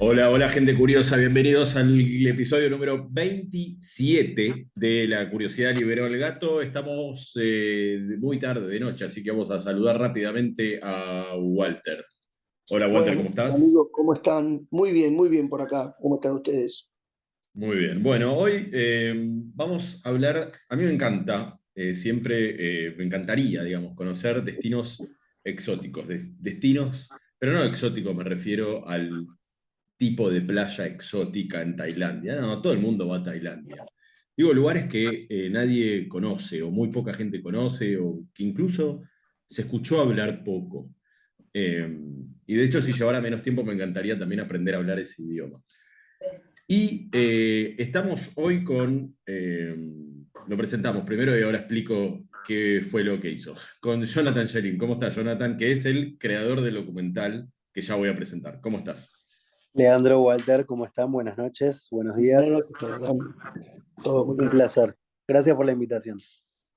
Hola, hola gente curiosa, bienvenidos al episodio número 27 de La Curiosidad Liberó al Gato. Estamos muy tarde de noche, así que vamos a saludar rápidamente a Walter. Hola Walter, Bueno, ¿cómo estás? amigos, ¿cómo están? Muy bien por acá. ¿Cómo están ustedes? Muy bien. Bueno, hoy vamos a hablar, a mí me encanta, siempre me encantaría, digamos, conocer destinos exóticos, destinos, pero no exóticos, me refiero al tipo de playa exótica en Tailandia. No, todo el mundo va a Tailandia. Digo, lugares que nadie conoce o muy poca gente conoce o que incluso se escuchó hablar poco. Eh, y de hecho, si llevara menos tiempo, me encantaría también aprender a hablar ese idioma. Y estamos hoy lo presentamos primero y ahora explico qué fue lo que hizo. Con Jonathan Shelin. ¿Cómo estás, Jonathan? Que es el creador del documental que ya voy a presentar. ¿Cómo estás? Leandro, Walter, ¿cómo están? Buenas noches, buenos Buenas días. noches por acá. Todo muy Un bien. placer. Gracias por la invitación.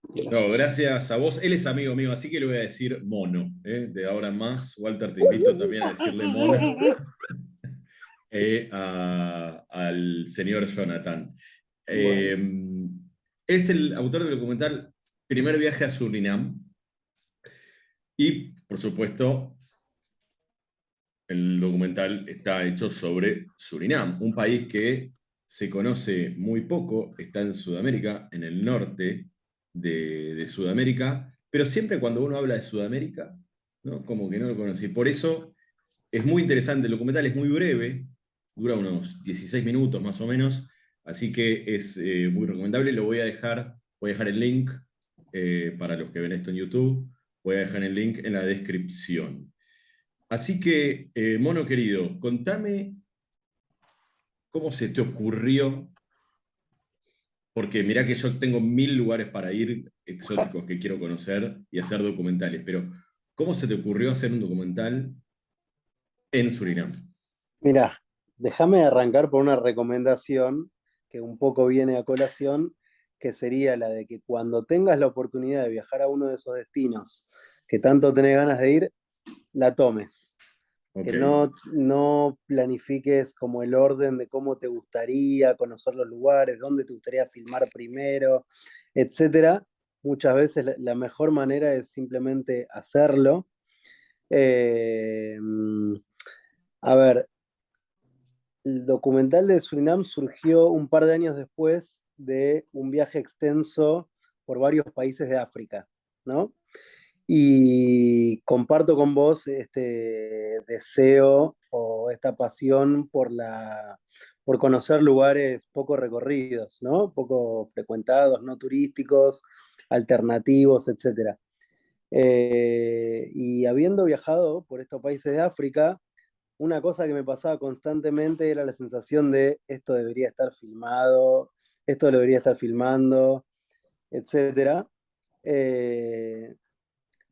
No, Gracias. gracias a vos. Él es amigo mío, así que le voy a decir mono. De ahora en más, Walter, te invito también a decirle mono al señor Jonathan. Bueno, Eh, es el autor del documental Primer viaje a Surinam y, por supuesto, el documental está hecho sobre Surinam, un país que se conoce muy poco, está en Sudamérica, en el norte de Sudamérica, pero siempre cuando uno habla de Sudamérica, ¿no? Como que no lo conoce. Por eso es muy interesante, el documental es muy breve, dura unos 16 minutos más o menos, así que es muy recomendable. Voy a dejar el link para los que ven esto en YouTube, voy a dejar el link en la descripción. Así que, mono querido, contame cómo se te ocurrió, porque mirá que yo tengo 1000 lugares para ir exóticos que quiero conocer y hacer documentales, pero ¿cómo se te ocurrió hacer un documental en Surinam? Mirá, déjame arrancar por una recomendación que un poco viene a colación, que sería la de que cuando tengas la oportunidad de viajar a uno de esos destinos que tanto tenés ganas de ir, la tomes. Ok, Que no planifiques como el orden de cómo te gustaría conocer los lugares, dónde te gustaría filmar primero, etcétera. Muchas veces la mejor manera es simplemente hacerlo. Eh, a ver, el documental de Surinam surgió un par de años después de un viaje extenso por varios países de África, ¿no? Y comparto con vos este deseo o esta pasión por conocer lugares poco recorridos, ¿no? Poco frecuentados, no turísticos, alternativos, etcétera. Y habiendo viajado por estos países de África, una cosa que me pasaba constantemente era la sensación de esto debería estar filmado, esto lo debería estar filmando, etcétera. Eh,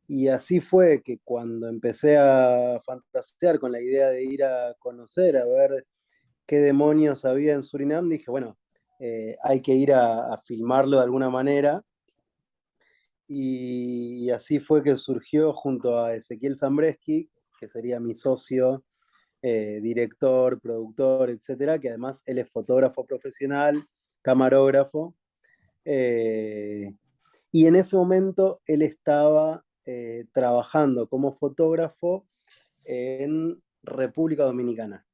y así fue que cuando empecé a fantasear con la idea de ir a conocer, a ver qué demonios había en Surinam, dije, bueno, hay que ir a filmarlo de alguna manera. Y así fue que surgió junto a Ezequiel Zambreski, que sería mi socio, director, productor, etcétera, que además él es fotógrafo profesional, camarógrafo. eh, y en ese momento él estaba trabajando como fotógrafo en República Dominicana.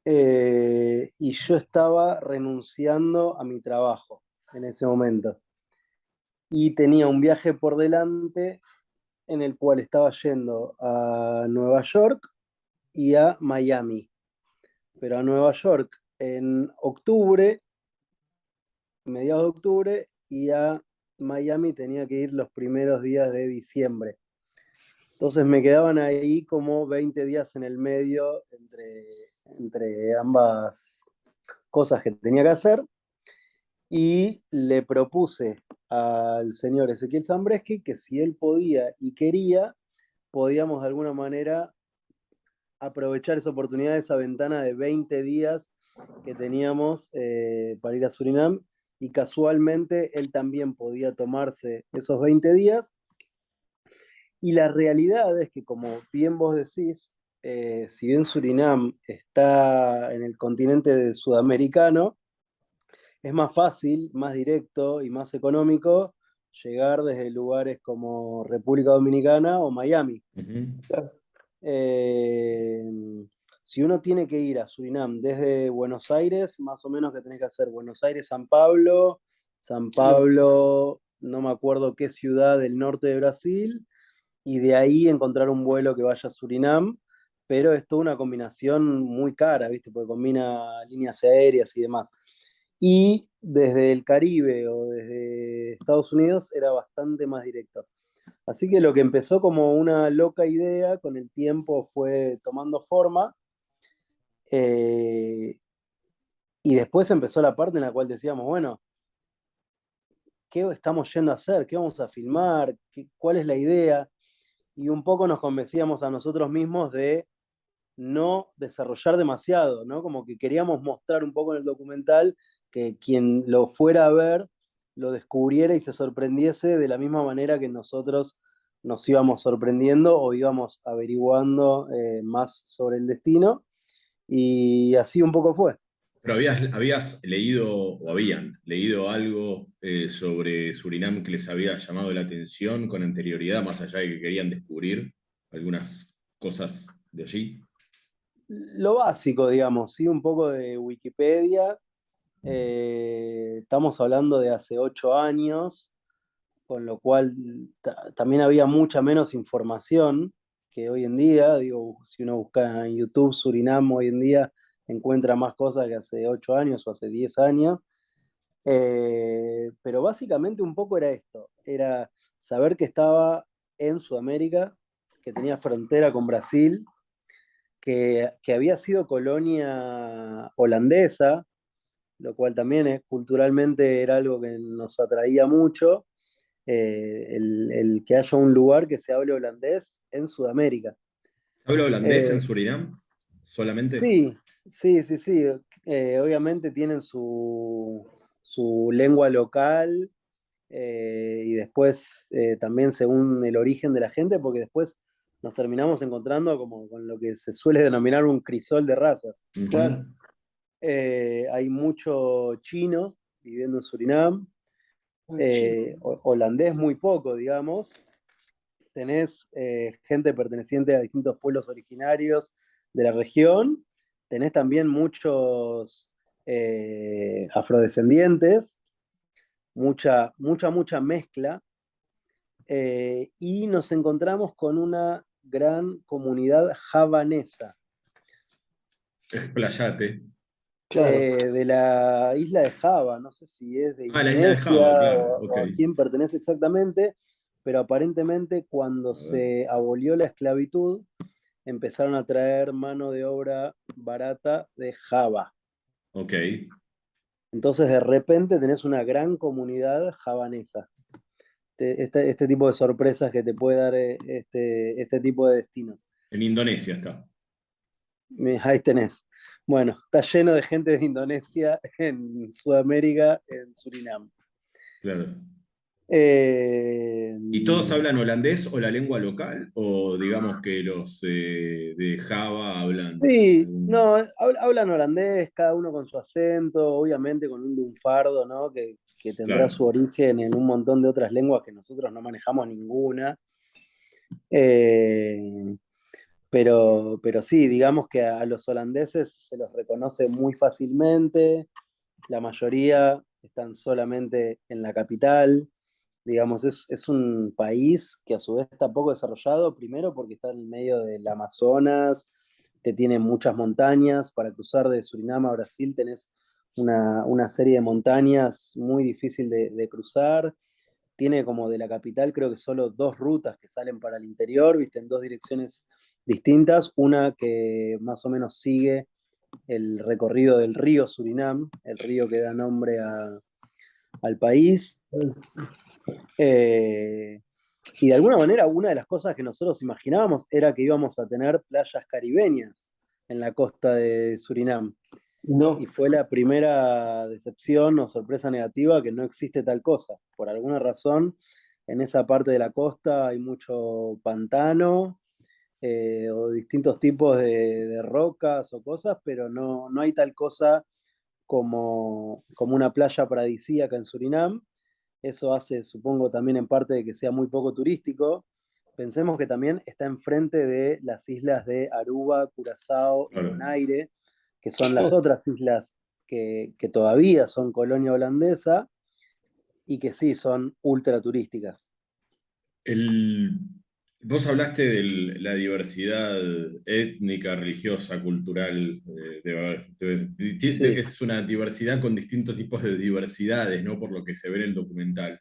Y yo estaba renunciando a mi trabajo en ese momento. Y tenía un viaje por delante en el cual estaba yendo a Nueva York y a Miami. Pero a Nueva York en octubre, mediados de octubre, y a Miami tenía que ir los primeros días de diciembre. Entonces me quedaban ahí como 20 días en el medio entre ambas cosas que tenía que hacer y le propuse al señor Ezequiel Zambreski que si él podía y quería, podíamos de alguna manera aprovechar esa oportunidad, esa ventana de 20 días que teníamos para ir a Surinam y casualmente él también podía tomarse esos 20 días y la realidad es que como bien vos decís, si bien Surinam está en el continente sudamericano, es más fácil, más directo y más económico llegar desde lugares como República Dominicana o Miami. Ujú. Claro, Eh, si uno tiene que ir a Surinam desde Buenos Aires, más o menos que tenés que hacer Buenos San claro. Pablo, no me acuerdo qué ciudad del norte de Brasil, y de ahí encontrar un vuelo que vaya a Surinam, pero es toda una combinación muy cara, ¿viste? Porque combina líneas aéreas y demás. Y desde el Caribe o desde Estados Unidos era bastante más directo. Así que lo que empezó como una loca idea, con el tiempo fue tomando forma, eh, y después empezó la parte en la cual decíamos, bueno, ¿qué estamos yendo a hacer? ¿Qué vamos a filmar? ¿Cuál es la idea? Y un poco nos convencíamos a nosotros mismos de no desarrollar demasiado, ¿no? Como que queríamos mostrar un poco en el documental que quien lo fuera a ver lo descubriera y se sorprendiese de la misma manera que nosotros nos íbamos sorprendiendo o íbamos averiguando más sobre el destino. Y así un poco fue. Pero habías leído o habían leído algo sobre Surinam que les había llamado la atención con anterioridad, más allá de que querían descubrir algunas cosas de allí. Lo básico, digamos, sí, un poco de Wikipedia. Estamos hablando de hace 8 años, con lo cual también había mucha menos información que hoy en día. Digo, si uno busca en YouTube Surinam hoy en día, encuentra más cosas que hace 8 años o hace 10 años. Pero básicamente un poco era esto, era saber que estaba en Sudamérica, que tenía frontera con Brasil, que había sido colonia holandesa, lo cual también culturalmente era algo que nos atraía mucho, el que haya un lugar que se hable holandés en Sudamérica. ¿Habla holandés en Eh, Surinam? ¿Solamente? sí, sí. Obviamente tienen su lengua local, y después también según el origen de la gente, porque después nos terminamos encontrando como con lo que se suele denominar un crisol de razas. Claro. Ujú. Hay mucho chino viviendo en Surinam, Ah, chido. holandés muy poco, digamos. Tenés gente perteneciente a distintos pueblos originarios de la región, tenés también muchos afrodescendientes, mucha mezcla, y nos encontramos con una gran comunidad javanesa, Explayate. Claro. de la isla de Java. No sé si es de Ah, la isla de Indonesia Java, claro. Ok. o a quién pertenece exactamente, pero aparentemente cuando A ver. se abolió la esclavitud, empezaron a traer mano de obra barata de Java. Ok. Entonces de repente tenés una gran comunidad javanesa. Este tipo de sorpresas que te puede dar este tipo de destinos. En Indonesia está. Ahí tenés. Bueno, está lleno de gente de Indonesia en Sudamérica, en Surinam. Claro. Eh, ¿Y todos hablan holandés o la lengua local? ¿O digamos que los de Java hablan sí, algún... no, hablan holandés, cada uno con su acento, obviamente con un lunfardo, ¿no? Que tendrá Claro. su origen en un montón de otras lenguas que nosotros no manejamos ninguna. Eh, pero sí, digamos que a los holandeses se los reconoce muy fácilmente, la mayoría están solamente en la capital. Digamos, es un país que a su vez está poco desarrollado, primero porque está en medio del Amazonas, que tiene muchas montañas. Para cruzar de Surinam a Brasil tenés una serie de montañas muy difícil de cruzar. Tiene como de la capital creo que solo dos rutas que salen para el interior, viste, en dos direcciones distintas. Una que más o menos sigue el recorrido del río Surinam, el río que da nombre al país. Eh, y de alguna manera, una de las cosas que nosotros imaginábamos era que íbamos a tener playas caribeñas en la costa de Surinam. Y No. fue la primera decepción o sorpresa negativa que no existe tal cosa. Por alguna razón, en esa parte de la costa hay mucho pantano, o distintos tipos de rocas o cosas, pero no hay tal cosa como una playa paradisíaca en Surinam. Eso hace, supongo, también en parte de que sea muy poco turístico. Pensemos que también está enfrente de las islas de Aruba, Curazao y Claro. Bonaire, que son las otras islas que todavía son colonia holandesa y que sí son ultra turísticas. El, vos hablaste de la diversidad étnica, religiosa, cultural, Sí, es una diversidad con distintos tipos de diversidades, ¿no? Por lo que se ve en el documental.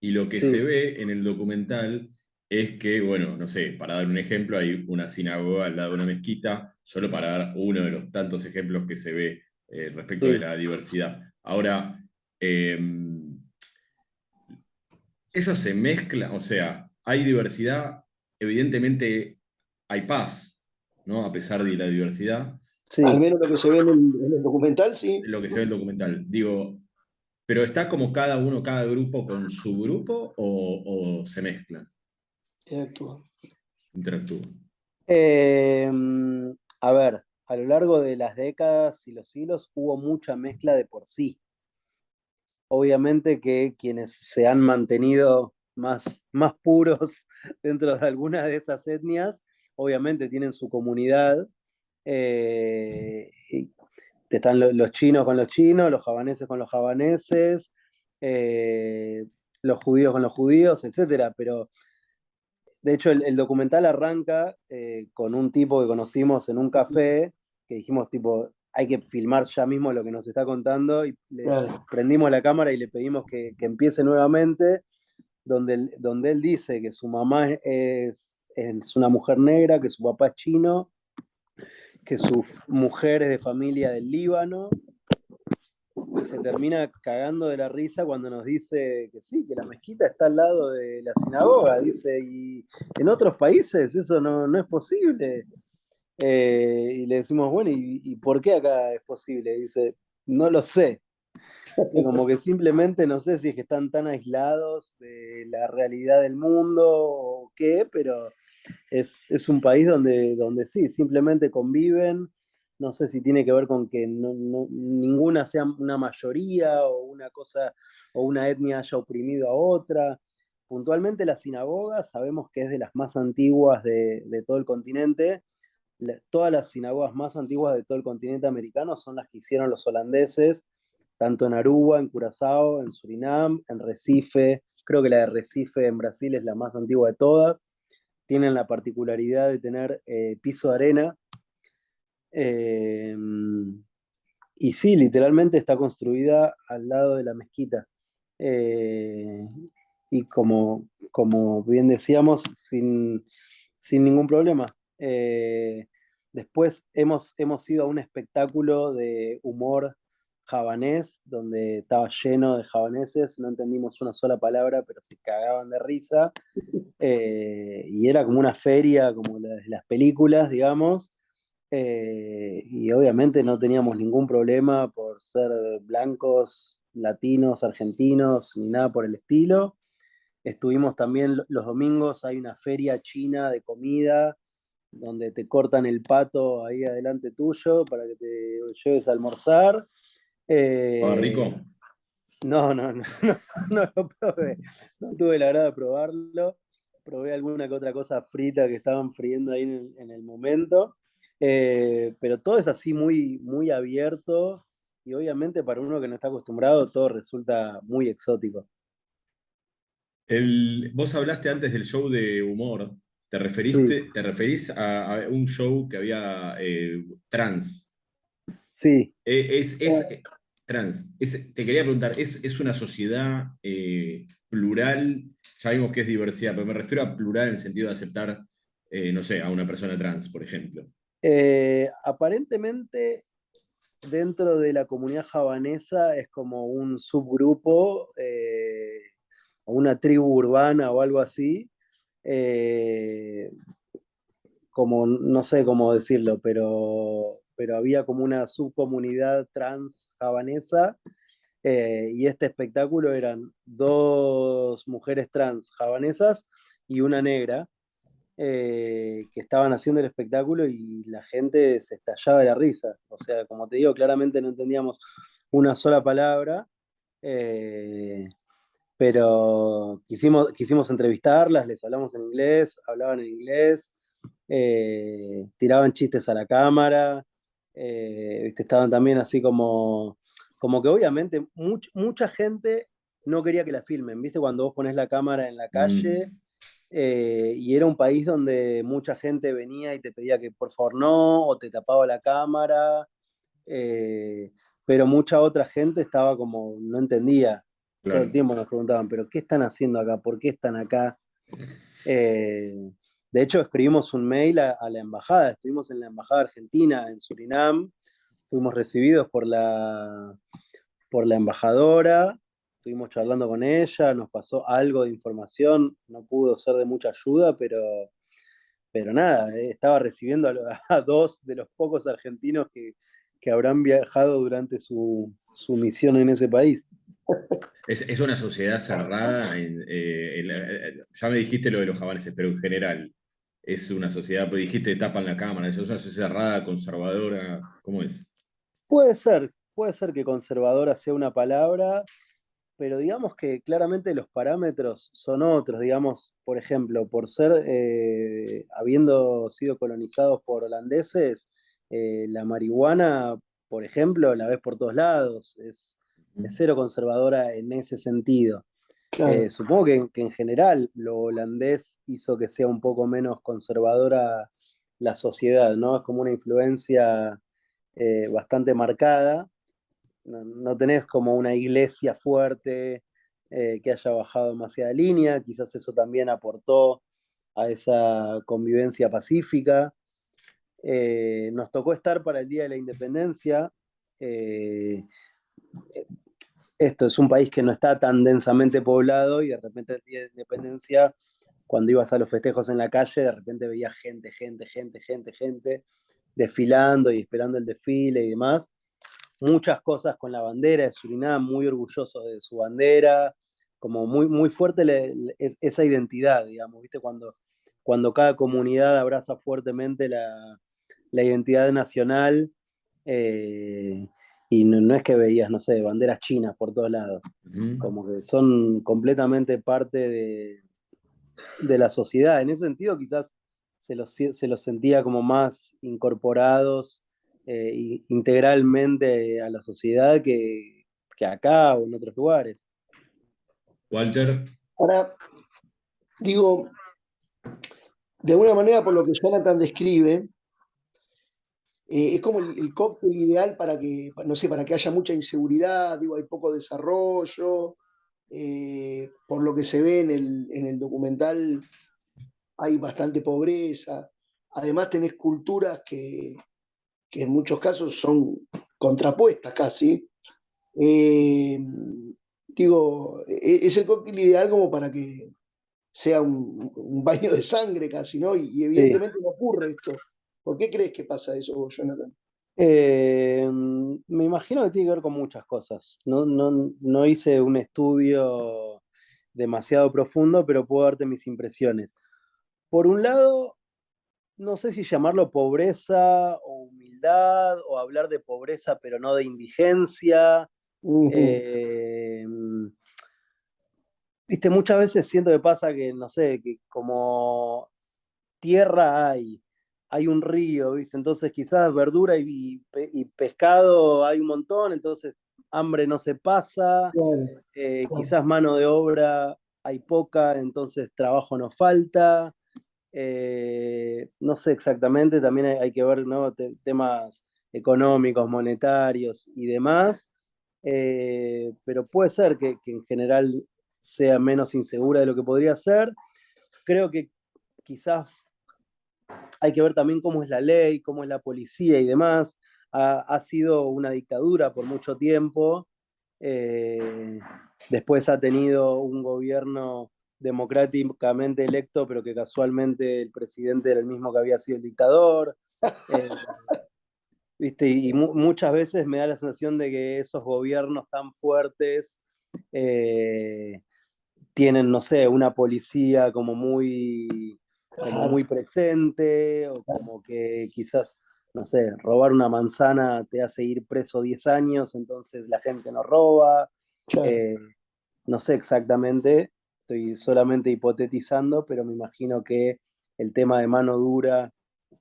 Y lo que se sí, ve en el documental es que, bueno, no sé, para dar un ejemplo, hay una sinagoga al lado de una mezquita, solo para dar uno de los tantos ejemplos que se ve respecto de sí. la diversidad. Ahora, eh, eso se mezcla, o sea, hay diversidad, evidentemente hay paz, ¿no? A pesar de la diversidad, Al Sí, menos lo que se ve en el documental, sí. lo que se ve en el documental. Digo, pero está como cada uno, cada grupo con su grupo o se mezclan, Exacto. interactúan. Eh, a ver, a lo largo de las décadas y los siglos hubo mucha mezcla de por sí. Obviamente que quienes se han mantenido más puros dentro de algunas de esas etnias, obviamente tienen su comunidad. Y están los chinos con los chinos, los javaneses con los javaneses, eh, los judíos con los judíos, etcétera. Pero de hecho, el documental arranca con un tipo que conocimos en un café, que dijimos, tipo, hay que filmar ya mismo lo que nos está contando, y le Claro. prendimos la cámara y le pedimos que empiece nuevamente, donde él dice que su mamá es una mujer negra, que su papá es chino, que su mujer es de familia del Líbano, y se termina cagando de la risa cuando nos dice que sí, que la mezquita está al lado de la sinagoga, dice, y en otros países eso no es posible. Y le decimos, bueno, ¿y por qué acá es posible? Dice, no lo sé. Y como que simplemente no sé si es que están tan aislados de la realidad del mundo o qué, pero es un país donde sí, simplemente conviven. No sé si tiene que ver con que ninguna sea una mayoría o una cosa o una etnia haya oprimido a otra. Puntualmente la sinagoga sabemos que es de las más antiguas de todo el continente. Todas las sinagogas más antiguas de todo el continente americano son las que hicieron los holandeses, tanto en Aruba, en Curazao, en Surinam, en Recife. Creo que la de Recife en Brasil es la más antigua de todas. Tienen la particularidad de tener piso de arena. eh, y sí, literalmente está construida al lado de la mezquita. Eh, y como bien decíamos, sin ningún problema. Después hemos ido a un espectáculo de humor javanés, donde estaba lleno de javaneses, no entendimos una sola palabra, pero se cagaban de risa. Y era como una feria, como las películas, digamos. Y obviamente no teníamos ningún problema por ser blancos, latinos, argentinos, ni nada por el estilo. Estuvimos también los domingos, hay una feria china de comida, donde te cortan el pato ahí adelante tuyo para que te lleves a almorzar. ¿Ah, Eh, rico? no lo probé, no tuve la agrado de probarlo. Probé alguna que otra cosa frita que estaban friendo ahí en el momento. Pero todo es así muy abierto y obviamente para uno que no está acostumbrado todo resulta muy exótico. Vos hablaste antes del show de humor. Sí, Te referís a un show que había trans? sí. Trans. Te quería preguntar, es una sociedad plural? Sabemos que es diversidad, pero me refiero a plural en el sentido de aceptar, no sé, a una persona trans, por ejemplo. Aparentemente dentro de la comunidad javanesa es como un subgrupo o una tribu urbana o algo así, eh, como no sé cómo decirlo, pero había como una subcomunidad trans javanesa, y este espectáculo eran dos mujeres trans javanesas y una negra. que estaban haciendo el espectáculo y la gente se estallaba de la risa. O sea, como te digo, claramente no entendíamos una sola palabra, eh, pero quisimos entrevistarlas, les hablamos en inglés, hablaban en inglés, tiraban chistes a la cámara, ¿viste? Estaban también así como que obviamente mucha gente no quería que la filmen, ¿viste? Cuando vos ponés la cámara en la calle, Mm, y era un país donde mucha gente venía y te pedía que por favor no, o te tapaba la cámara, eh, pero mucha otra gente estaba como, no entendía. Todo el claro. tiempo nos preguntaban, pero ¿qué están haciendo acá? ¿Por qué están acá? Eh, de hecho, escribimos un mail a la embajada, estuvimos en la embajada argentina en Surinam, fuimos recibidos por la embajadora, estuvimos charlando con ella, nos pasó algo de información, no pudo ser de mucha ayuda, pero nada, estaba recibiendo a dos de los pocos argentinos que habrán viajado durante su misión en ese país. Es una sociedad cerrada. Ya me dijiste lo de los japoneses, pero en general, es una sociedad, pues dijiste tapan la cámara, eso es una sociedad cerrada, conservadora, ¿cómo es? Puede ser que conservadora sea una palabra, pero digamos que claramente los parámetros son otros, digamos, por ejemplo, por ser, habiendo sido colonizados por holandeses, la marihuana, por ejemplo, la ves por todos lados, es cero conservadora en ese sentido. Claro. Supongo que en general lo holandés hizo que sea un poco menos conservadora la sociedad, ¿no? Es como una influencia bastante marcada. No tenés como una iglesia fuerte que haya bajado demasiada línea, quizás eso también aportó a esa convivencia pacífica. Nos tocó estar para el Día de la Independencia. eh, Esto es un país que no está tan densamente poblado y de repente el Día de la Independencia, cuando ibas a los festejos en la calle, de repente veías gente desfilando y esperando el desfile y demás. Muchas cosas con la bandera de Surinam, muy orgullosos de su bandera, como muy fuerte esa identidad, digamos, ¿viste? Cuando cada comunidad abraza fuertemente la identidad nacional, eh, y no es que veías, no sé, banderas chinas por todos lados, Ujú. como que son completamente parte de la sociedad. En ese sentido, quizás se los sentía como más incorporados integralmente a la sociedad que acá o en otros lugares. Walter, Ahora, digo, de alguna manera, por lo que Jonathan describe, es como el cóctel ideal para que, no sé, para que haya mucha inseguridad, digo, hay poco desarrollo, por lo que se ve en el documental hay bastante pobreza, además tenés culturas que en muchos casos son contrapuestas casi. Eh, digo, es el cóctel ideal como para que sea un baño de sangre casi, ¿no? Y Sí. evidentemente no ocurre esto. ¿Por qué crees que pasa eso, Jonathan? Me imagino que tiene que ver con muchas cosas. No hice un estudio demasiado profundo, pero puedo darte mis impresiones. Por un lado, no sé si llamarlo pobreza o humildad, o hablar de pobreza, pero no de indigencia. Ujú, Eh, Viste, muchas veces siento que pasa que, no sé, que como tierra hay un río, ¿viste? Entonces quizás verdura y pescado hay un montón, entonces hambre no se pasa, claro, quizás mano de obra hay poca, entonces trabajo no falta. No sé exactamente, también hay que ver, ¿no? Temas económicos, monetarios y demás, pero puede ser que en general sea menos insegura de lo que podría ser. Creo que quizás hay que ver también cómo es la ley, cómo es la policía y demás. Ha sido una dictadura por mucho tiempo. eh, Después ha tenido un gobierno democráticamente electo, pero que casualmente el presidente era el mismo que había sido el dictador. eh, ¿Viste? Y muchas veces me da la sensación de que esos gobiernos tan fuertes eh, tienen, no sé, una policía como muy como muy presente, o como que quizás, no sé, robar una manzana te hace ir preso 10 años, entonces la gente no roba. Claro. Eh, no sé exactamente, estoy solamente hipotetizando, pero me imagino que el tema de mano dura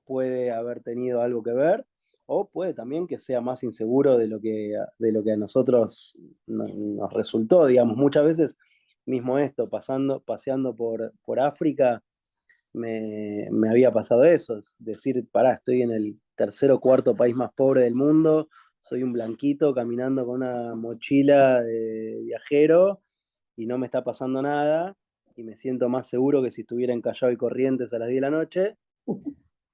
puede haber tenido algo que ver, o puede también que sea más inseguro de lo que a nosotros nos resultó, digamos, muchas veces mismo esto, paseando por África, me había pasado eso, es decir, pará, estoy en el tercer o cuarto país más pobre del mundo, soy un blanquito caminando con una mochila de viajero y no me está pasando nada y me siento más seguro que si estuviera en Callao y Corrientes a las 10 de la noche.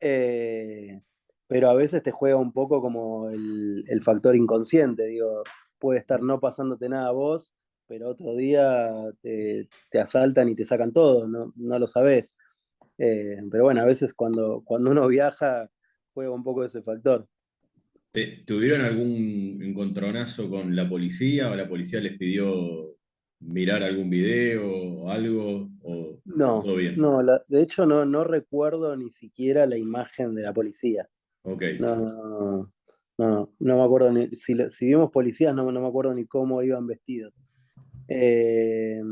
Eh, pero a veces te juega un poco como el factor inconsciente, digo, puede estar no pasándote nada a vos, pero otro día te asaltan y te sacan todo, no lo sabés. Pero bueno, a veces cuando uno viaja juega un poco ese factor. ¿Tuvieron algún encontronazo con la policía o la policía les pidió mirar algún video o algo? ¿O No, todo bien? no, de hecho no recuerdo ni siquiera la imagen de la policía. Ok. No me acuerdo ni, si vimos policías no me acuerdo ni cómo iban vestidos. Eh,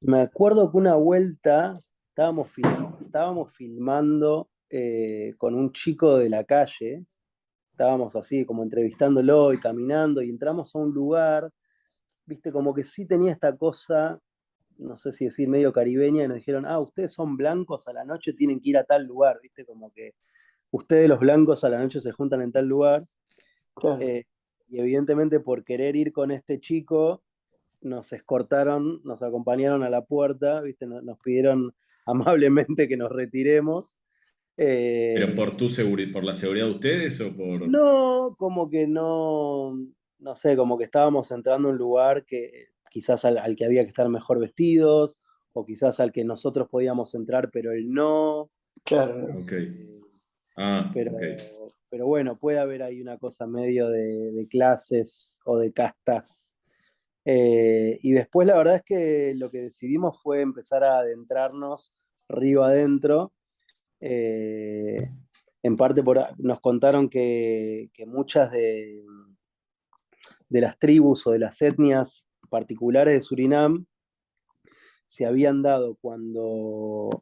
Me acuerdo que una vuelta estábamos filmando con un chico de la calle, estábamos así como entrevistándolo y caminando y entramos a un lugar, viste, como que sí tenía esta cosa, no sé si decir medio caribeña, y nos dijeron, ustedes son blancos, a la noche tienen que ir a tal lugar, viste, como que ustedes los blancos a la noche se juntan en tal lugar. Claro. eh, y evidentemente por querer ir con este chico, nos escortaron, nos acompañaron a la puerta, ¿viste? Nos pidieron amablemente que nos retiremos. ¿Pero Eh, por por la seguridad de ustedes o por...? no, como que no sé, como que estábamos entrando a un lugar que quizás al que había que estar mejor vestidos, o quizás al que nosotros podíamos entrar, pero él no. Claro. Ok. Eh, Ah, pero, ok. pero bueno, puede haber ahí una cosa medio de clases o de castas. Y después la verdad es que lo que decidimos fue empezar a adentrarnos río adentro. Eh, en parte nos contaron que muchas de las tribus o de las etnias particulares de Surinam se habían dado cuando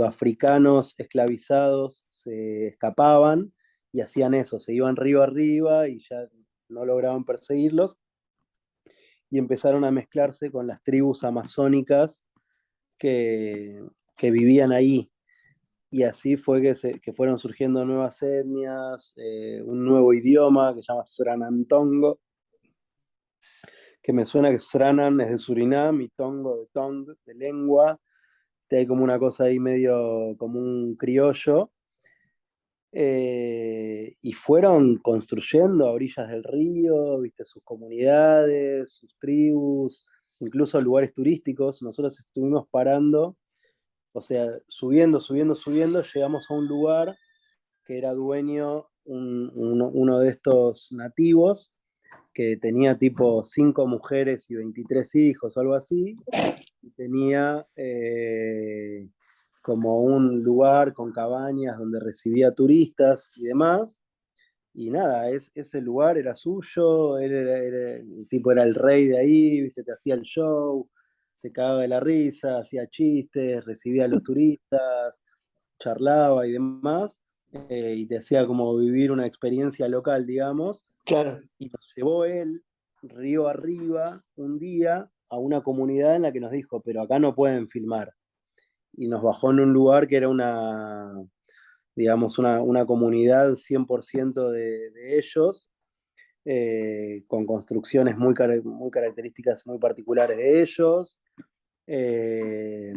africanos esclavizados se escapaban y hacían eso, se iban río arriba y ya no lograban perseguirlos y empezaron a mezclarse con las tribus amazónicas que, que vivían ahí. Y así fue que fueron surgiendo nuevas etnias, un nuevo idioma que se llama Sranantongo, que me suena que Sranan es de Surinam y Tongo de Tong, de lengua. Hay como una cosa ahí medio como un criollo. Y fueron construyendo a orillas del río, viste, sus comunidades, sus tribus, incluso lugares turísticos. Nosotros estuvimos parando, o sea, subiendo, llegamos a un lugar que era dueño uno de estos nativos, que tenía tipo 5 mujeres y 23 hijos o algo así, y tenía como un lugar con cabañas donde recibía turistas y demás. Y nada, ese lugar era suyo, el tipo era el rey de ahí, ¿viste? Te hacía el show, se cagaba de la risa, hacía chistes, recibía a los turistas, charlaba y demás, y te hacía como vivir una experiencia local, digamos, Claro. y nos llevó él río arriba un día a una comunidad en la que nos dijo, pero acá no pueden filmar. Y nos bajó en un lugar que era digamos, una comunidad 100% de ellos, con construcciones muy características, muy particulares de ellos. Eh,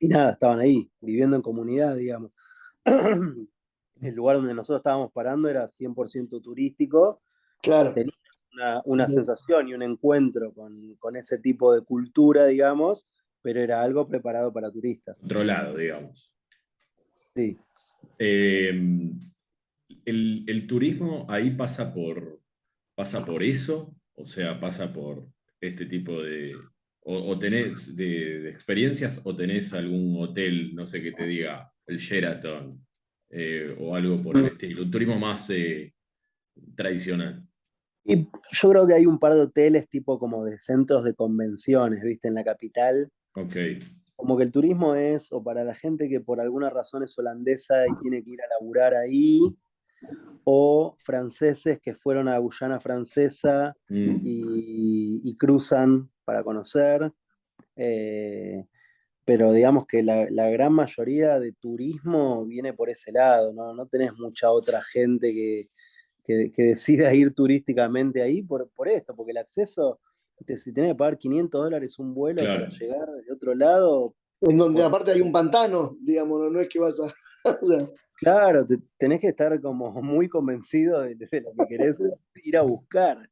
y nada, estaban ahí, viviendo en comunidad, digamos. El lugar donde nosotros estábamos parando era 100% turístico y Claro. tenía una sensación y un encuentro con ese tipo de cultura, digamos, pero era algo preparado para turistas. Otro lado, digamos. Sí. Eh, el turismo ahí pasa por eso, o sea, pasa por este tipo o tenés de experiencias o tenés algún hotel, no sé, que te diga el Sheraton o algo por el estilo? Un turismo más tradicional. Y yo creo que hay un par de hoteles tipo como de centros de convenciones, ¿viste? En la capital. Ok, Como que el turismo es, o para la gente que por alguna razón es holandesa y tiene que ir a laburar ahí, o franceses que fueron a Guyana Francesa mm, y cruzan para conocer. Eh, pero digamos que la gran mayoría de turismo viene por ese lado, ¿no? No tenés mucha otra gente que decida ir turísticamente ahí por esto, porque el acceso, si tenés que pagar $500 un vuelo para claro. llegar desde otro lado, En donde por, aparte hay un pantano, digamos, no, no es que vas a. O sea, claro, tenés que estar como muy convencido de lo que querés ir a buscar.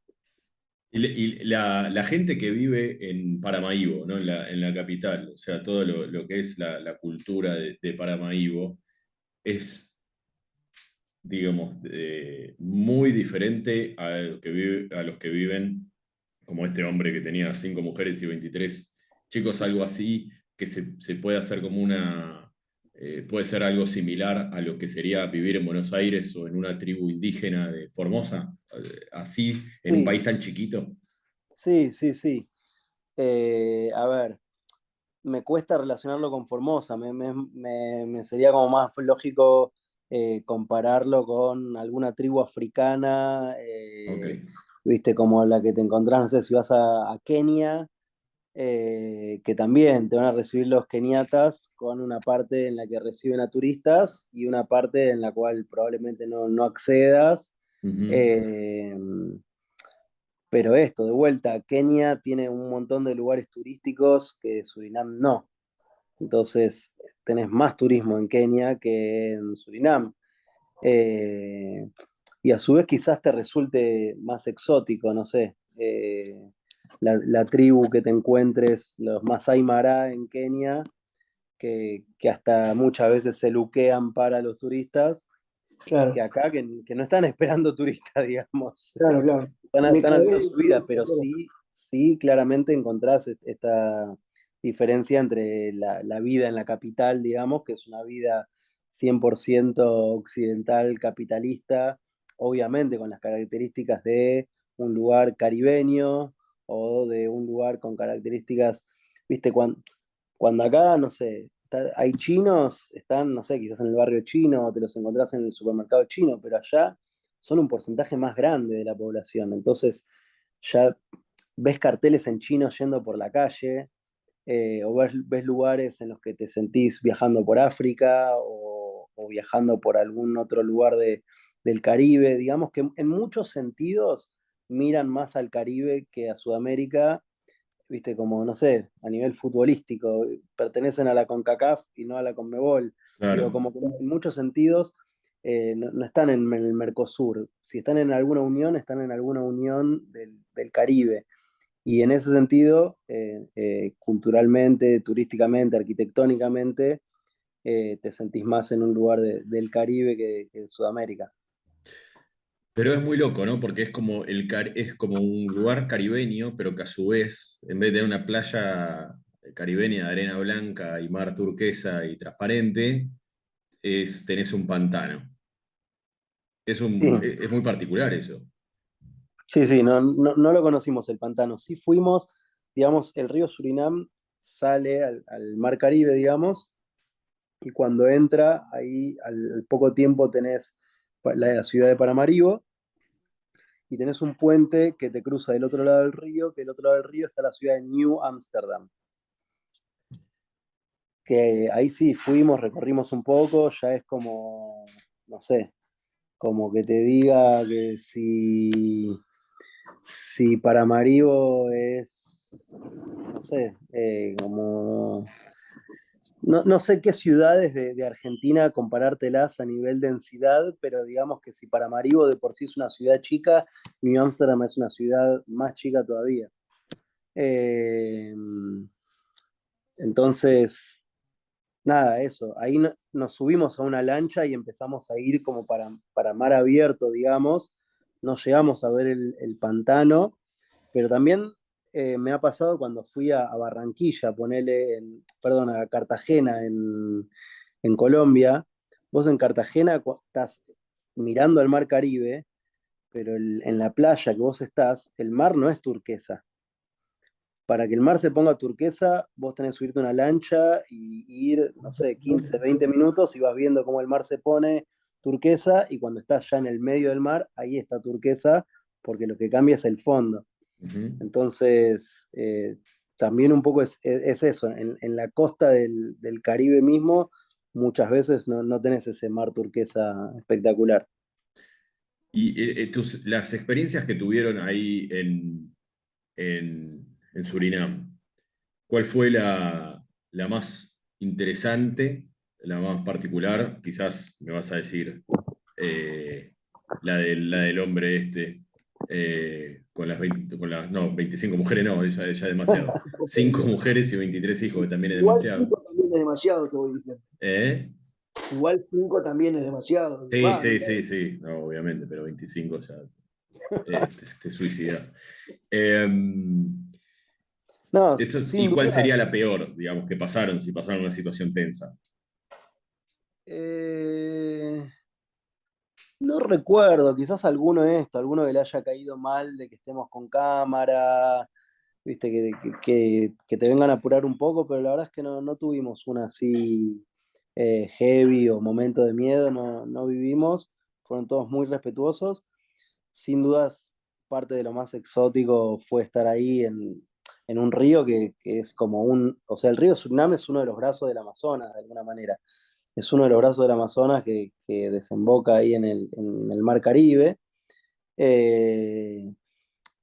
Y la gente que vive en Paramaribo, ¿no? En la capital, o sea, todo lo que es la cultura de Paramaribo, es, digamos, muy diferente a, a los que viven, como este hombre que tenía 5 mujeres y 23 chicos, algo así, que se puede hacer como puede ser algo similar a lo que sería vivir en Buenos Aires o en una tribu indígena de Formosa, así, en un Sí, país tan chiquito. sí, sí, sí. A ver, me cuesta relacionarlo con Formosa, me sería como más lógico compararlo con alguna tribu africana, Ok. viste, como la que te encontrás, no sé, si vas a Kenia, que también te van a recibir los keniatas con una parte en la que reciben a turistas y una parte en la cual probablemente no accedas. Ujú. Eh, pero esto, de vuelta, Kenia tiene un montón de lugares turísticos que Surinam no. Entonces, tenés más turismo en Kenia que en Surinam. Eh, y a su vez quizás te resulte más exótico, no sé, la tribu que te encuentres, los Masai Mara en Kenia, que hasta muchas veces se luquean para los turistas, que claro, acá que no están esperando turistas, digamos, claro, claro. Me están haciendo clavé. su vida, pero sí, sí claramente encontrás esta diferencia entre la vida en la capital, digamos, que es una vida 100% occidental, capitalista, obviamente con las características de un lugar caribeño o de un lugar con características, viste, cuando acá, no sé, hay chinos, están, no sé, quizás en el barrio chino, o te los encontrás en el supermercado chino, pero allá son un porcentaje más grande de la población. Entonces, ya ves carteles en chino yendo por la calle, o ves lugares en los que te sentís viajando por África o viajando por algún otro lugar del Caribe. Digamos que en muchos sentidos miran más al Caribe que a Sudamérica, viste, como, no sé, a nivel futbolístico, pertenecen a la CONCACAF y no a la CONMEBOL. Digo, Claro. como que en muchos sentidos no están en el Mercosur. Si están en alguna unión, están en alguna unión del Caribe. Y en ese sentido, culturalmente, turísticamente, arquitectónicamente, te sentís más en un lugar del Caribe que de Sudamérica. Pero es muy loco, ¿no? Porque es como, es como un lugar caribeño, pero que a su vez, en vez de tener una playa caribeña de arena blanca y mar turquesa y transparente, tenés un pantano. Sí, Es muy particular eso. sí, sí, no lo conocimos el pantano. Sí fuimos, digamos, el río Surinam sale al mar Caribe, digamos, y cuando entra, ahí al poco tiempo tenés la ciudad de Paramaribo, y tenés un puente que te cruza del otro lado del río, que del otro lado del río está la ciudad de New Amsterdam. Que ahí sí fuimos, recorrimos un poco, ya es como, no sé, como que te diga que si Paramaribo es, no sé, como, no sé qué ciudades de Argentina comparártelas a nivel densidad, pero digamos que si Paramaribo de por sí es una ciudad chica, New Amsterdam es una ciudad más chica todavía. Eh, entonces, nada, eso. Ahí nos subimos a una lancha y empezamos a ir como para mar abierto, digamos. No llegamos a ver el pantano, pero también me ha pasado cuando fui a Barranquilla, perdón, a Cartagena en Colombia. Vos en Cartagena estás mirando al mar Caribe, pero en la playa que vos estás, el mar no es turquesa. Para que el mar se ponga turquesa, vos tenés que subirte a una lancha y ir, no sé, 15, 20 minutos y vas viendo cómo el mar se pone turquesa y cuando estás ya en el medio del mar, ahí está turquesa, porque lo que cambia es el fondo. Ujú. Entonces, también un poco es eso, en la costa del Caribe mismo, muchas veces no tenés ese mar turquesa espectacular. Y las experiencias que tuvieron ahí en Surinam, ¿cuál fue la más interesante, la más particular? Quizás me vas a decir eh, la del hombre este, con las 20 no, 25 mujeres, no, ya es demasiado. 5 mujeres y 23 hijos, que también es Igual demasiado. 5 también es demasiado, te voy diciendo. ¿Eh? Igual 5 también es demasiado. Sí, Va, sí, sí, sí, no, obviamente, pero 25 ya te suicida. Eh, No, ¿Y sin cuál duda. sería la peor, digamos, que pasaron, si pasaron una situación tensa? eh, no recuerdo, quizás alguno que le haya caído mal de que estemos con cámara, viste, que te vengan a apurar un poco, pero la verdad es que no tuvimos una así heavy o momento de miedo, no vivimos, fueron todos muy respetuosos. Sin dudas, parte de lo más exótico fue estar ahí en un río que es como o sea, el río Surinam es uno de los brazos del Amazonas, de alguna manera. Es uno de los brazos del Amazonas que desemboca ahí en el Mar Caribe. Eh,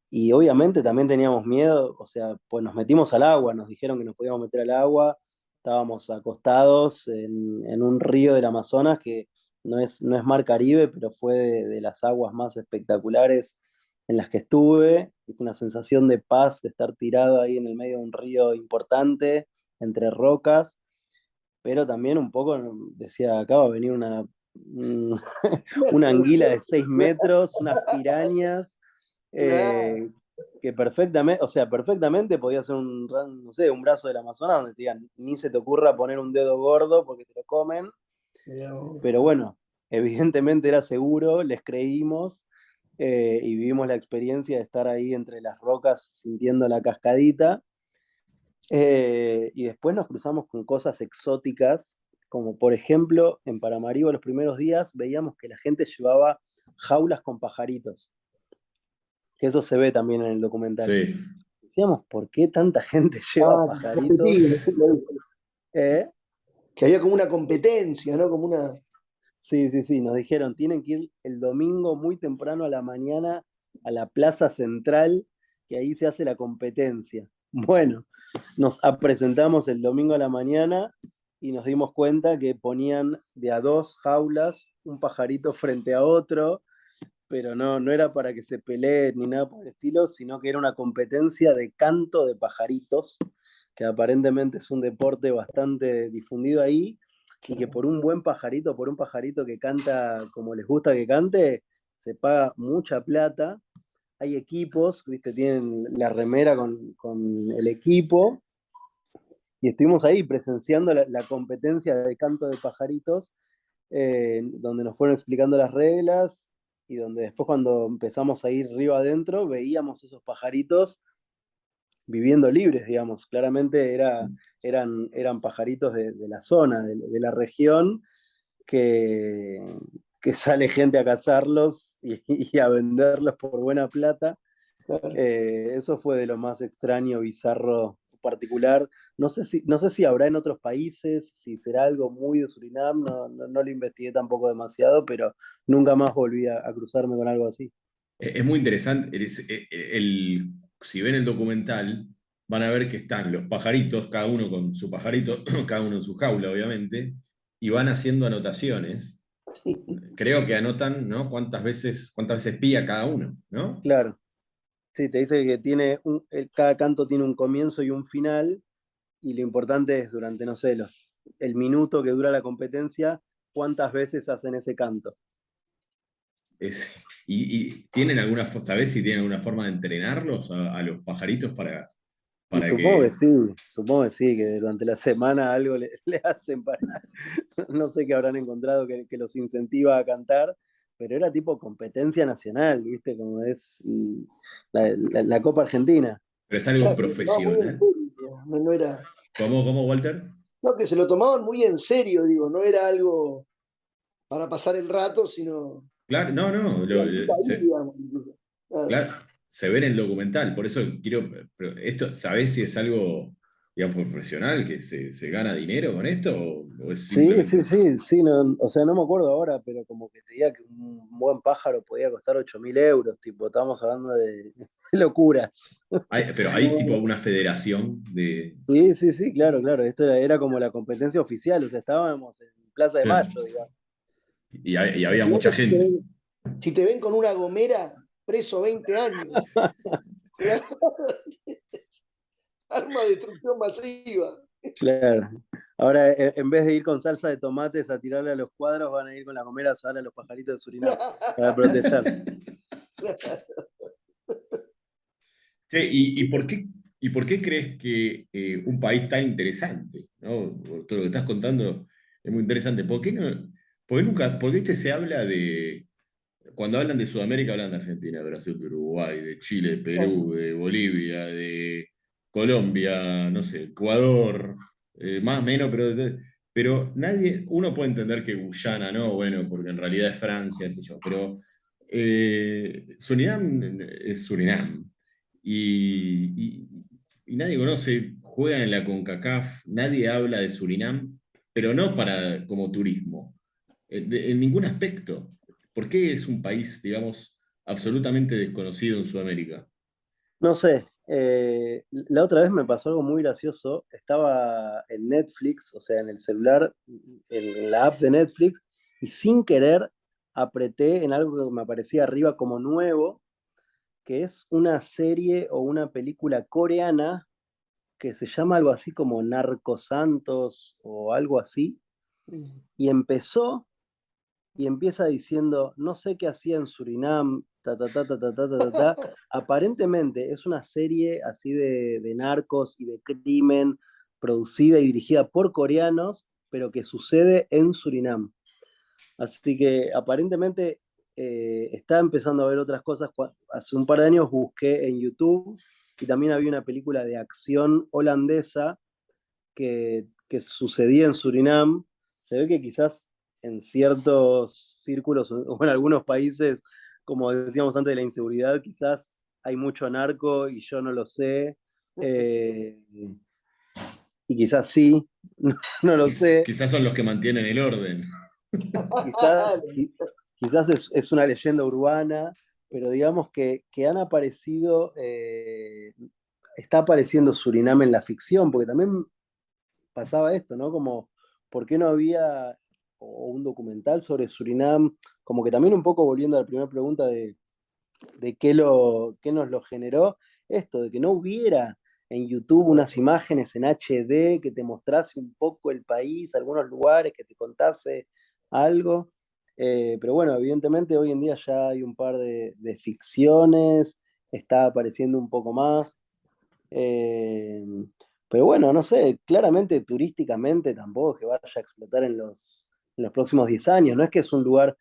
y obviamente también teníamos miedo, o sea, pues nos metimos al agua, nos dijeron que nos podíamos meter al agua, estábamos acostados en un río del Amazonas que no es Mar Caribe, pero fue de las aguas más espectaculares en las que estuve. Fue una sensación de paz, de estar tirado ahí en el medio de un río importante, entre rocas, pero también un poco decía, acá va a venir una anguila de 6 metros, unas pirañas, Claro, eh, que perfectamente, o sea, perfectamente podía ser no sé, un brazo del Amazonas donde te digan, ni se te ocurra poner un dedo gordo porque te lo comen, pero bueno, evidentemente era seguro, les creímos, y vivimos la experiencia de estar ahí entre las rocas sintiendo la cascadita. Y después nos cruzamos con cosas exóticas, como por ejemplo, en Paramaribo los primeros días veíamos que la gente llevaba jaulas con pajaritos, que eso se ve también en el documental. Sí. Decíamos, ¿por qué tanta gente lleva ah, pajaritos? competir, ¿Eh? que había como una competencia, ¿no? Como una. Sí, sí, sí, nos dijeron, tienen que ir el domingo muy temprano a la mañana a la plaza central, que ahí se hace la competencia. Bueno, nos presentamos el domingo a la mañana y nos dimos cuenta que ponían de a dos jaulas un pajarito frente a otro, pero no era para que se peleen ni nada por el estilo, sino que era una competencia de canto de pajaritos, que aparentemente es un deporte bastante difundido ahí, y que por un buen pajarito, por un pajarito que canta como les gusta que cante, se paga mucha plata. Hay equipos, ¿viste? Tienen la remera con el equipo, y estuvimos ahí presenciando la competencia de canto de pajaritos, donde nos fueron explicando las reglas y donde después cuando empezamos a ir río adentro veíamos esos pajaritos viviendo libres, digamos. Claramente eran pajaritos de la zona, de la región, que, que sale gente a cazarlos y a venderlos por buena plata. Claro. Eso fue de lo más extraño, bizarro, particular. No sé si habrá en otros países, si será algo muy de Surinam, no lo investigué tampoco demasiado, pero nunca más volví a cruzarme con algo así. Es muy interesante. Si ven el documental, van a ver que están los pajaritos, cada uno con su pajarito, cada uno en su jaula, obviamente, y van haciendo anotaciones. Creo que anotan, ¿no? Cuántas veces pía cada uno, ¿no? Claro, sí, te dice que cada canto tiene un comienzo y un final, y lo importante es durante, no sé, el minuto que dura la competencia, cuántas veces hacen ese canto. y tienen alguna, ¿sabés si tienen alguna forma de entrenarlos a los pajaritos Y para que... supongo que sí, que durante la semana algo le hacen para, no sé qué habrán encontrado que los incentiva a cantar, pero era tipo competencia nacional, ¿viste? Como es la Copa Argentina. Pero es algo Claro, se lo tomaban muy en profesional. serio, no era, ¿Cómo, Walter? no, que se lo tomaban muy en serio, digo, no era algo para pasar el rato, sino Claro, no, no, la vida ahí, digamos, incluso. Claro. claro, se ve en el documental, por eso quiero, pero esto, ¿sabés si es algo, digamos, profesional, que se gana dinero con esto o es Sí, simplemente... sí, sí, sí, no, o sea, no me acuerdo ahora, pero como que te diga que un buen pájaro podía costar 8.000 euros, tipo, estábamos hablando de locuras. Pero hay tipo una federación de... Sí, sí, sí, claro, claro, esto era como la competencia oficial, o sea, estábamos en Plaza de Mayo, digamos. Y había mucha Fíjate gente. si te ven con una gomera, preso 20 años. Arma de destrucción masiva. Claro. Ahora, en vez de ir con salsa de tomates a tirarle a los cuadros, van a ir con la gomera a asar a los pajaritos de Surinam para protestar. Che, y por qué crees que un país tan interesante, ¿no? Todo lo que estás contando es muy interesante. ¿Por qué no? Porque nunca, porque este se habla de, cuando hablan de Sudamérica hablan de Argentina, Brasil, de Uruguay, de Chile, de Perú, de Bolivia, de Colombia, no sé, Ecuador, más o menos, pero nadie, uno puede entender que Guyana, ¿no? Bueno, porque en realidad es Francia, sé yo, pero Surinam es Surinam. Y, y nadie conoce, juegan en la CONCACAF, nadie habla de Surinam, pero no para como turismo, en ningún aspecto. ¿Por qué es un país, digamos, absolutamente desconocido en Sudamérica? No sé, la otra vez me pasó algo muy gracioso. Estaba en Netflix, o sea, en el celular, en la app de Netflix, y sin querer apreté en algo que me aparecía arriba como nuevo, que es una serie o una película coreana que se llama algo así como Narcosantos o algo así, y empieza diciendo, no sé qué hacía en Surinam, ta, ta, ta, ta, ta, ta, ta, ta, ta. Aparentemente es una serie así de narcos y de crimen producida y dirigida por coreanos, pero que sucede en Surinam. Así que aparentemente está empezando a ver otras cosas. Hace un par de años busqué en YouTube y también había una película de acción holandesa que sucedía en Surinam. Se ve que quizás en ciertos círculos o en algunos países, como decíamos antes de la inseguridad, quizás hay mucho narco y yo no lo sé. Eh, y quizás sí, no lo sé. Quizás son los que mantienen el orden. Quizás, quizás es una leyenda urbana, pero digamos que han aparecido, está apareciendo Surinam en la ficción, porque también pasaba esto, ¿no? Como, ¿por qué no había un documental sobre Surinam? Como que también un poco volviendo a la primera pregunta de qué nos lo generó, esto, de que no hubiera en YouTube unas imágenes en HD que te mostrase un poco el país, algunos lugares, que te contase algo. Pero bueno, evidentemente hoy en día ya hay un par de ficciones, está apareciendo un poco más. Eh, pero bueno, no sé, claramente turísticamente tampoco es que vaya a explotar en los próximos 10 años. No es que es un lugar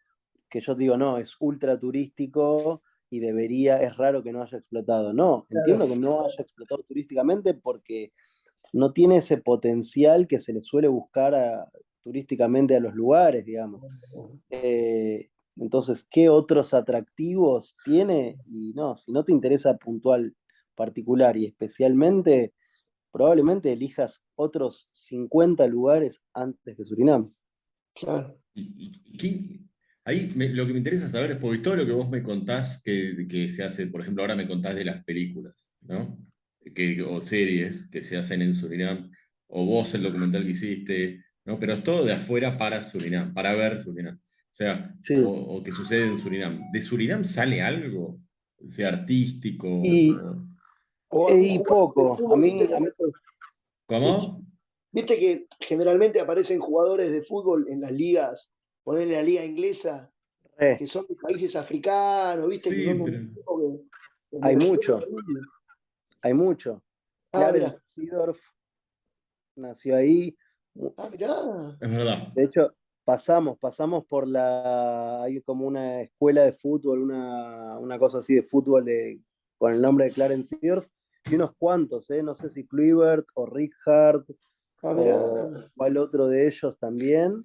que yo digo, no, es ultra turístico y debería, es raro que no haya explotado. No, entiendo que no haya explotado turísticamente porque no tiene ese potencial que se le suele buscar turísticamente a los lugares, digamos. Entonces, ¿qué otros atractivos tiene? Y no, si no te interesa puntual, particular y especialmente, probablemente elijas otros 50 lugares antes que Surinam. Claro. Ahí lo que me interesa saber es, porque todo lo que vos me contás que se hace, por ejemplo, ahora me contás de las películas, ¿no? O series que se hacen en Surinam, o vos el documental que hiciste, ¿no? Pero es todo de afuera para Surinam, para ver Surinam. O sea, Sí. o que sucede en Surinam. ¿De Surinam sale algo? Sea artístico. Y, O algún y jugador de poco. fútbol, viste, ¿Cómo? viste que generalmente aparecen jugadores de fútbol en las ligas, ponerle la liga inglesa. que son de países africanos, ¿viste? Que Sí, son pero. un tipo que Hay me mucho, terrible. hay mucho. Ah, mirá. Clarence Seedorf nació ahí. Ah, mirá. Es verdad. De hecho, pasamos por hay como una escuela de fútbol, una cosa así de fútbol con el nombre de Clarence Seedorf, y unos cuantos, no sé si Kluivert o Rijkaard Ah, mirá. o cuál otro de ellos también.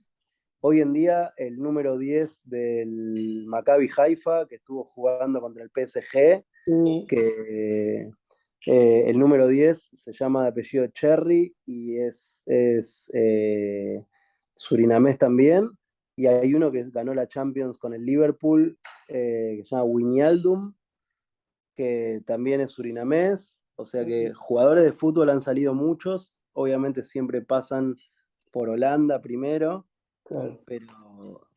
Hoy en día el número 10 del Maccabi Haifa, que estuvo jugando contra el PSG, Sí. que el número 10 se llama de apellido Cherry y es surinamés también. Y hay uno que ganó la Champions con el Liverpool, que se llama Wijnaldum, que también es surinamés. O sea que jugadores de fútbol han salido muchos. Obviamente siempre pasan por Holanda primero, Claro.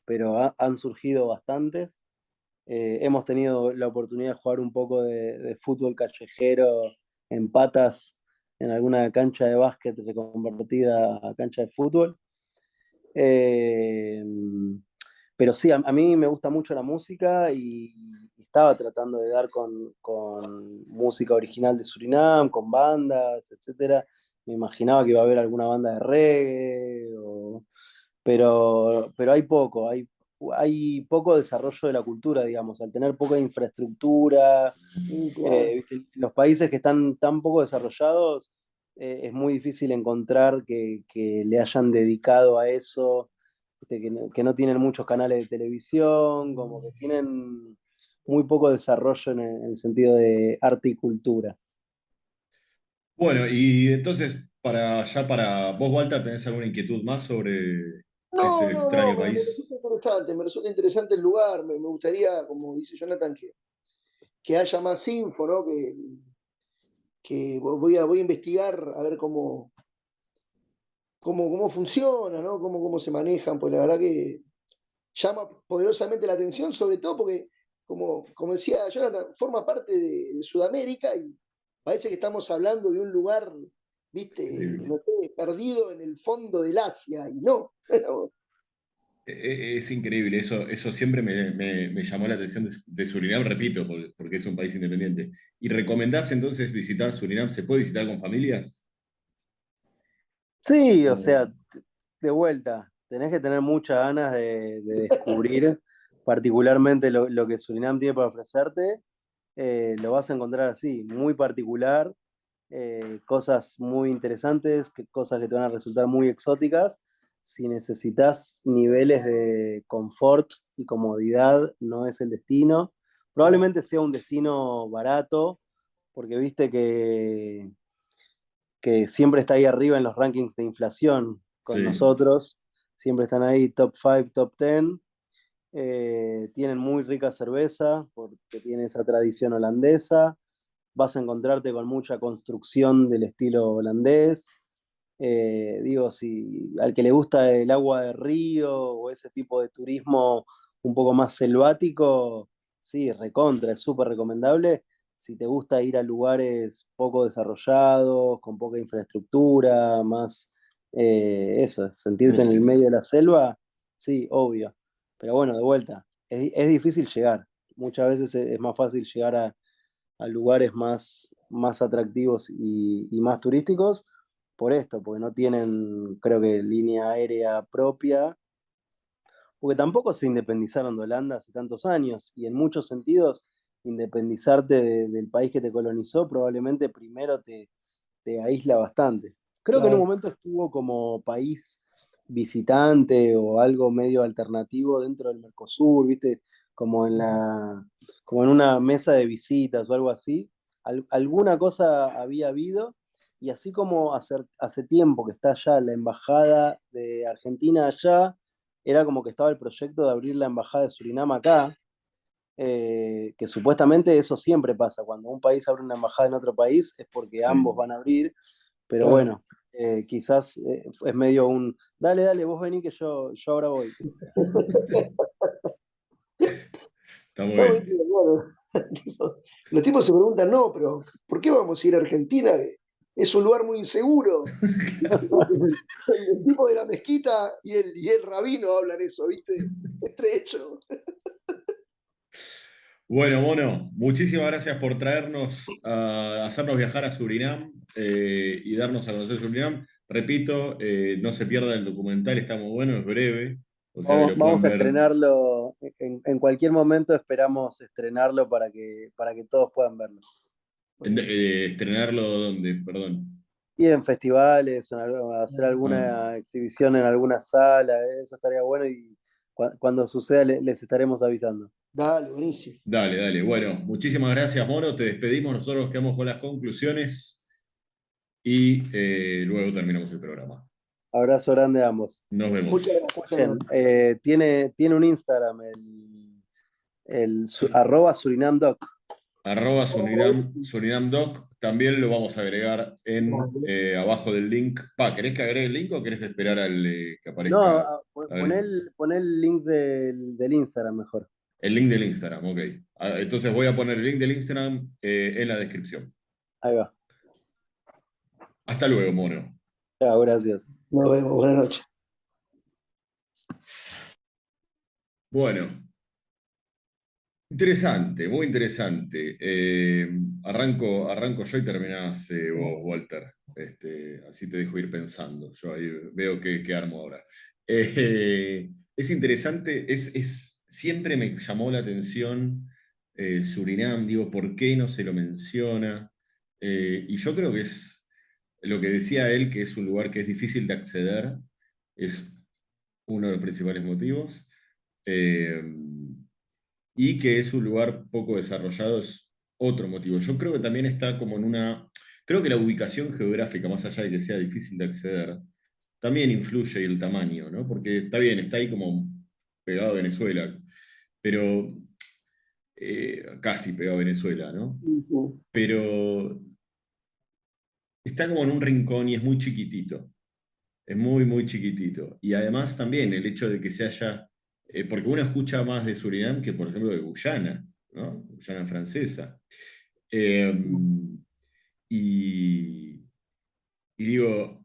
pero han surgido bastantes. Hemos tenido la oportunidad de jugar un poco de fútbol callejero en patas en alguna cancha de básquet reconvertida a cancha de fútbol. Eh, pero sí, a mí me gusta mucho la música y estaba tratando de dar con música original de Surinam, con bandas, etcétera. Me imaginaba que iba a haber alguna banda de reggae, pero hay poco desarrollo de la cultura, digamos, al tener poca infraestructura. Sí, claro. ¿Viste? Los países que están tan poco desarrollados, es muy difícil encontrar que le hayan dedicado a eso, ¿viste? Que no tienen muchos canales de televisión, como que tienen muy poco desarrollo en el sentido de arte y cultura. Bueno, y entonces, para vos, Walter, ¿tenés alguna inquietud más sobre No, este no, no, extraño país? me resulta interesante el lugar, me gustaría, como dice Jonathan, que haya más info, ¿no? Que voy a investigar a ver cómo funciona, ¿no? Cómo se manejan, pues la verdad que llama poderosamente la atención, sobre todo porque, como decía Jonathan, forma parte de Sudamérica y parece que estamos hablando de un lugar, viste, Increíble. no sé, perdido en el fondo del Asia, y no. Es increíble, eso siempre me llamó la atención de Surinam, repito, porque es un país independiente. ¿Y recomendás entonces visitar Surinam? ¿Se puede visitar con familias? Sí, o O- sea, de vuelta, tenés que tener muchas ganas de descubrir particularmente lo que Surinam tiene para ofrecerte. Lo vas a encontrar así, muy particular, cosas muy interesantes, cosas que te van a resultar muy exóticas. Si necesitas niveles de confort y comodidad, no es el destino. Claro, Probablemente sea un destino barato, porque viste que siempre está ahí arriba en los rankings de inflación con sí. nosotros, siempre están ahí top 5, top 10. Tienen muy rica cerveza porque tiene esa tradición holandesa. Vas a encontrarte con mucha construcción del estilo holandés. Digo, si al que le gusta el agua de río o ese tipo de turismo un poco más selvático, sí, recontra, es súper recomendable. Si te gusta ir a lugares poco desarrollados, con poca infraestructura, más eso, sentirte en el Rústico. medio de la selva, sí, obvio. Pero bueno, de vuelta, es difícil llegar. Muchas veces es más fácil llegar a lugares más atractivos y más turísticos por esto, porque no tienen, creo que, línea aérea propia, porque tampoco se independizaron de Holanda hace tantos años, y en muchos sentidos, independizarte del país que te colonizó probablemente primero te aísla bastante. Creo que en un claro. momento estuvo como país visitante o algo medio alternativo dentro del Mercosur, ¿viste? Como como en una mesa de visitas o algo así. Alguna cosa había habido, y así como hace tiempo que está allá la embajada de Argentina allá, era como que estaba el proyecto de abrir la embajada de Surinam acá, que supuestamente eso siempre pasa, cuando un país abre una embajada en otro país es porque ambos Sí. van a abrir, pero Claro. bueno, quizás es medio dale, dale, vos vení que yo ahora voy. Está muy No, bien. bueno, los tipos se preguntan, no, pero ¿por qué vamos a ir a Argentina? Es un lugar muy inseguro. El tipo de la mezquita y el rabino hablan eso, ¿viste? Entre ellos. Bueno, Mono, muchísimas gracias por traernos, hacernos viajar a Surinam y darnos a conocer Surinam. Repito, no se pierda el documental, está muy bueno, es breve, o sea que lo pueden Vamos a ver. estrenarlo en cualquier momento, esperamos estrenarlo para que todos puedan verlo. Buenísimo. ¿Estrenarlo dónde? Perdón. Y en festivales, hacer Ah, alguna exhibición en alguna sala, eso estaría bueno y cuando suceda les estaremos avisando. Dale, buenísimo. dale, dale. Bueno, muchísimas gracias, Mono. Te despedimos, nosotros quedamos con las conclusiones y luego terminamos el programa. Abrazo grande a ambos. Nos Muchas vemos. gracias, Bien, Hernán. tiene un Instagram, arroba SurinamDoc. Surinam Doc, también lo vamos a agregar en abajo del link. ¿Querés que agregue el link o querés esperar al que No, aparezca? A ver, pon el link del Instagram mejor. el link del Instagram, ok. Entonces voy a poner el link del Instagram en la descripción. Ahí va. Hasta luego, mono. Chao, gracias. Nos vemos. Buenas noches. Bueno, interesante, muy interesante. Arranco yo y terminás vos, Walter. Así te dejo ir pensando. Yo ahí veo qué armo ahora. Es interesante, siempre me llamó la atención Surinam, digo, ¿por qué no se lo menciona? Y yo creo que es lo que decía él, que es un lugar que es difícil de acceder, es uno de los principales motivos. Eh, y que es un lugar poco desarrollado es otro motivo. Yo creo que también está como en una... Creo que la ubicación geográfica, más allá de que sea difícil de acceder, también influye y el tamaño, ¿no? Porque está bien, está ahí como pegado a Venezuela, pero casi pegado a Venezuela, ¿no? Ujú. Pero está como en un rincón y es muy chiquitito. Es muy, muy chiquitito. Y además también el hecho de que se haya, porque uno escucha más de Surinam que, por ejemplo, de Guyana, ¿no? Guyana francesa. Eh, y, y digo,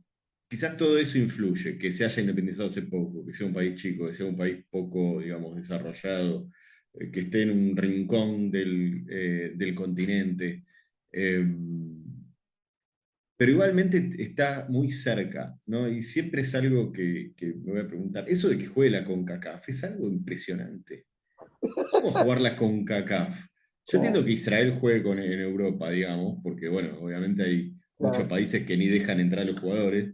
quizás todo eso influye, que se haya independizado hace poco, que sea un país chico, que sea un país poco, digamos, desarrollado, que esté en un rincón del continente. Eh, pero igualmente está muy cerca, ¿no? Y siempre es algo que me voy a preguntar. Eso de que juegue la CONCACAF es algo impresionante. ¿Cómo jugar la CONCACAF? Yo entiendo Claro, que Israel juegue en Europa, digamos, porque, bueno, obviamente hay muchos claro. países que ni dejan entrar a los jugadores,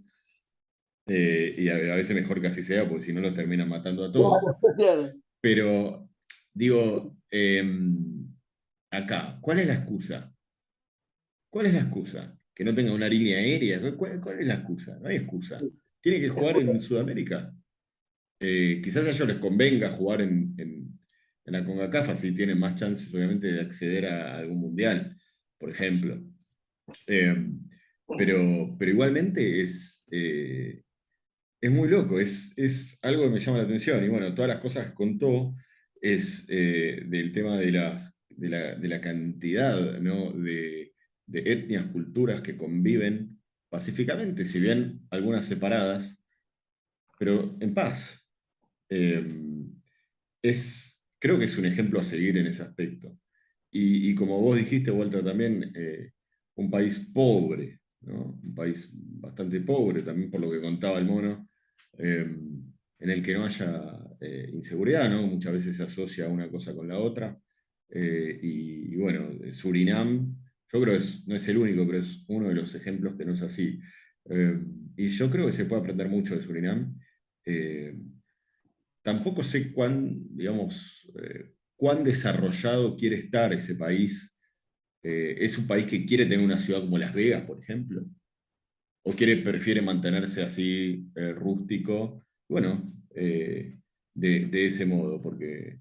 y a veces mejor que así sea, porque si no los terminan matando a todos. Claro, claro. Pero, digo, acá, ¿cuál es la excusa? ¿Cuál es la excusa? ¿Que no tenga una línea aérea? ¿Cuál es la excusa? No hay excusa. Tiene que jugar en Sudamérica. Quizás a ellos les convenga jugar en la CONCACAF, así tienen más chances, obviamente, de acceder a algún mundial, por ejemplo. Eh, pero igualmente es muy loco, es algo que me llama la atención. Y bueno, todas las cosas que contó es del tema de la cantidad, ¿no? de etnias, culturas que conviven pacíficamente, si bien algunas separadas, pero en paz. Eh, Creo que es un ejemplo a seguir en ese aspecto. Y como vos dijiste, Walter, también un país pobre, ¿no? Un país bastante pobre, también por lo que contaba el mono, en el que no haya inseguridad, ¿no? Muchas veces se asocia una cosa con la otra. Y bueno, Surinam, yo creo que no es el único, pero es uno de los ejemplos que no es así. Eh, y yo creo que se puede aprender mucho de Surinam. Eh, Tampoco sé digamos, cuán desarrollado quiere estar ese país. ¿Es un país que quiere tener una ciudad como Las Vegas, por ejemplo? ¿O prefiere mantenerse así rústico? Bueno, de ese modo, porque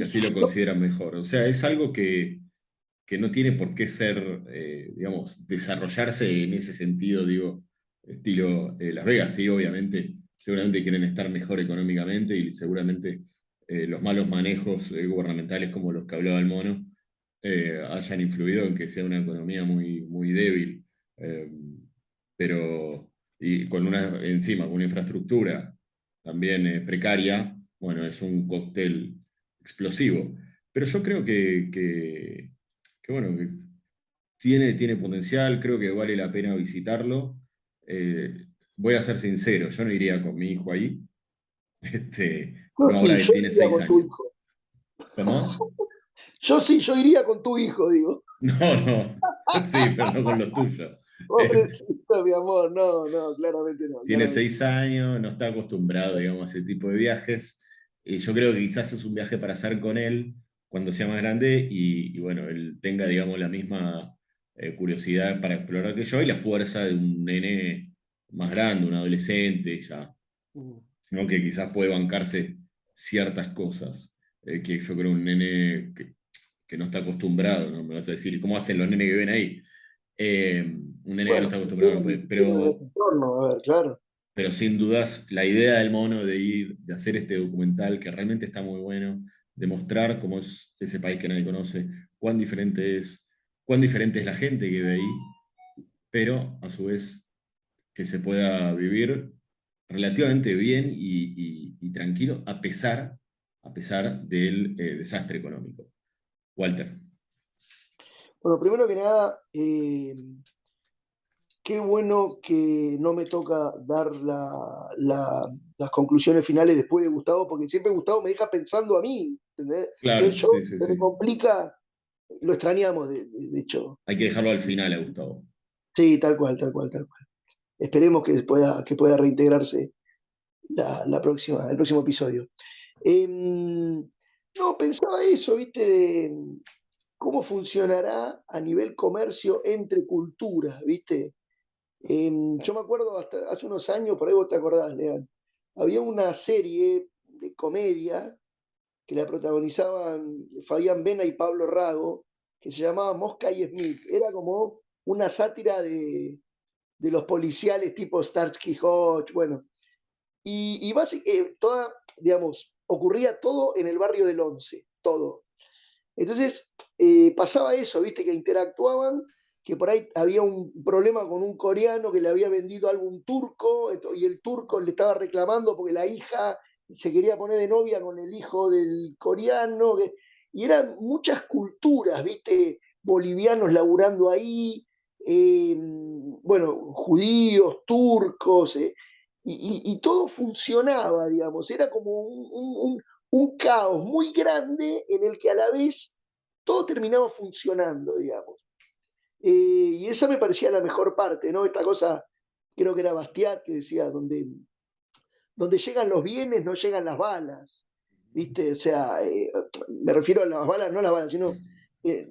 así lo consideran mejor. O sea, es algo que no tiene por qué ser, digamos, desarrollarse en ese sentido, digo, estilo Las Vegas, sí, obviamente, seguramente quieren estar mejor económicamente y seguramente los malos manejos gubernamentales como los que hablaba el mono hayan influido en que sea una economía muy, muy débil, eh, pero y con encima, con una infraestructura también precaria, bueno, es un cóctel explosivo. Pero yo creo bueno, que tiene potencial, creo que vale la pena visitarlo. Voy a ser sincero, yo no iría con mi hijo ahí, no ahora Sí, que yo tiene iría 6 con tu años. hijo. ¿Cómo? Yo sí, yo iría con tu hijo, digo. No, no, sí, pero no con los tuyos. Este, Pobrecito, mi amor, no, no, claramente no, Tiene claramente 6 años, no está acostumbrado, digamos, a ese tipo de viajes. Y yo creo que quizás es un viaje para hacer con él cuando sea más grande y bueno, él tenga, digamos, la misma curiosidad para explorar que yo y la fuerza de un nene más grande, un adolescente, ya, no. ¿no? Que quizás puede bancarse ciertas cosas, que yo creo un nene que no está acostumbrado, ¿no? Me vas a decir, ¿cómo hacen los nenes que ven ahí? Un nene que no Bueno, está acostumbrado no puede, tiene un entorno, a ver, claro. pero sin dudas la idea del mono de ir, de hacer este documental que realmente está muy bueno, de mostrar cómo es ese país que nadie conoce, cuán diferente es la gente que ve ahí, pero a su vez que se pueda vivir relativamente bien y tranquilo a pesar del desastre económico. Walter. Bueno, primero que nada, qué bueno que no me toca dar las conclusiones finales después de Gustavo, porque siempre Gustavo me deja pensando a mí, ¿entendés? Entonces Claro, yo, sí, sí, se me sí. complica, lo extrañamos, de hecho. Hay que dejarlo al final a Gustavo. Sí, tal cual, tal cual, tal cual. Esperemos que pueda reintegrarse el próximo episodio. No, pensaba eso, ¿viste? Cómo funcionará a nivel comercio entre culturas, ¿viste? Yo me acuerdo hasta hace unos años, por ahí vos te acordás, Lean, había una serie de comedia que la protagonizaban Fabián Vena y Pablo Rago, que se llamaba Mosca y Smith. Era como una sátira de los policiales tipo Starsky Hodge, bueno. Toda, digamos, ocurría todo en el barrio del Once, todo. Entonces, pasaba eso, viste, que interactuaban, que por ahí había un problema con un coreano que le había vendido algo a un turco, y el turco le estaba reclamando porque la hija se quería poner de novia con el hijo del coreano, y eran muchas culturas, viste, bolivianos laburando ahí, bueno, judíos, turcos, y todo funcionaba, digamos, era como un caos muy grande en el que a la vez todo terminaba funcionando, digamos. Y esa me parecía la mejor parte, ¿no? Esta cosa, creo que era Bastiat que decía, donde llegan los bienes no llegan las balas, ¿viste? O sea, me refiero a las balas, no las balas, sino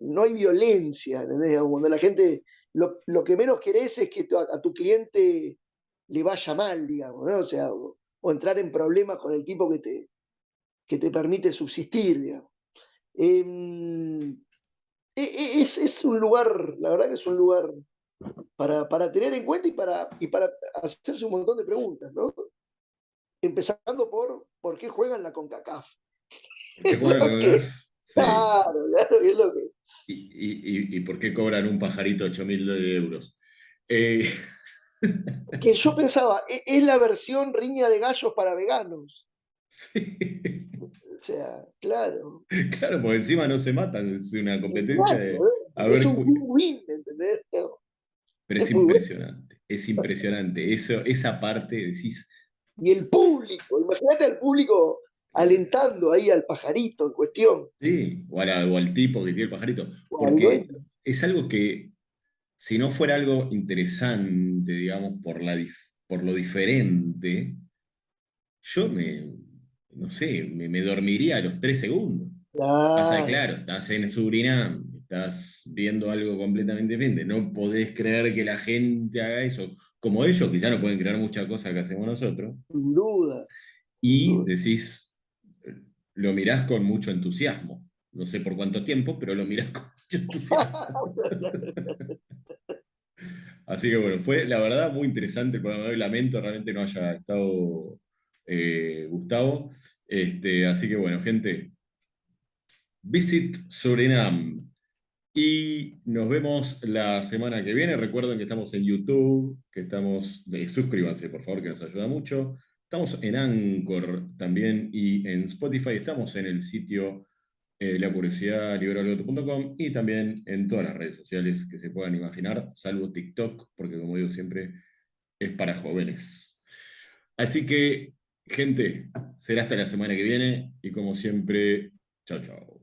no hay violencia, ¿entendés? Cuando la gente, lo que menos querés es que a tu cliente le vaya mal, digamos, ¿no? O sea, o entrar en problemas con el tipo que te permite subsistir, digamos. Eh, es un lugar, la verdad que es un lugar para tener en cuenta y para hacerse un montón de preguntas, ¿no? Empezando por qué juegan la CONCACAF. ¿Por qué Es juegan lo con que, CONCACAF? Sí. claro, claro, es lo que. ¿Y por qué cobran un pajarito 8.000 euros? Eh, Que yo pensaba, es la versión riña de gallos para veganos. sí. O sea, claro. Claro, porque encima no se matan, es una competencia Exacto, de ¿eh? a Es ver. un win-win, ¿entendés? Pero Es es muy bueno. impresionante, es impresionante. Esa parte, decís, Y el público, imagínate al público alentando ahí al pajarito en cuestión, sí, o al tipo que tiene el pajarito. o al Porque dueño. es algo que, si no fuera algo interesante, digamos, por lo diferente, yo no sé, me dormiría a los 3 segundos. Pasa que, Claro, claro, estás en Surinam, estás viendo algo completamente diferente. No podés creer que la gente haga eso. Como ellos, quizá no pueden creer muchas cosas que hacemos nosotros. sin duda, sin Y duda. decís, lo mirás con mucho entusiasmo. No sé por cuánto tiempo, pero lo mirás con mucho entusiasmo. Así que bueno, fue la verdad muy interesante el programa de hoy. Lamento realmente no haya estado Gustavo. Así que bueno, gente, Visit Surinam. Y nos vemos la semana que viene. Recuerden que estamos en YouTube, que suscríbanse, por favor, que nos ayuda mucho. Estamos en Anchor también y en Spotify. Estamos en el sitio La curiosidad, libroloto.com, y también en todas las redes sociales que se puedan imaginar, salvo TikTok, porque como digo siempre, es para jóvenes. Así que, gente, será hasta la semana que viene y como siempre, chao, chao.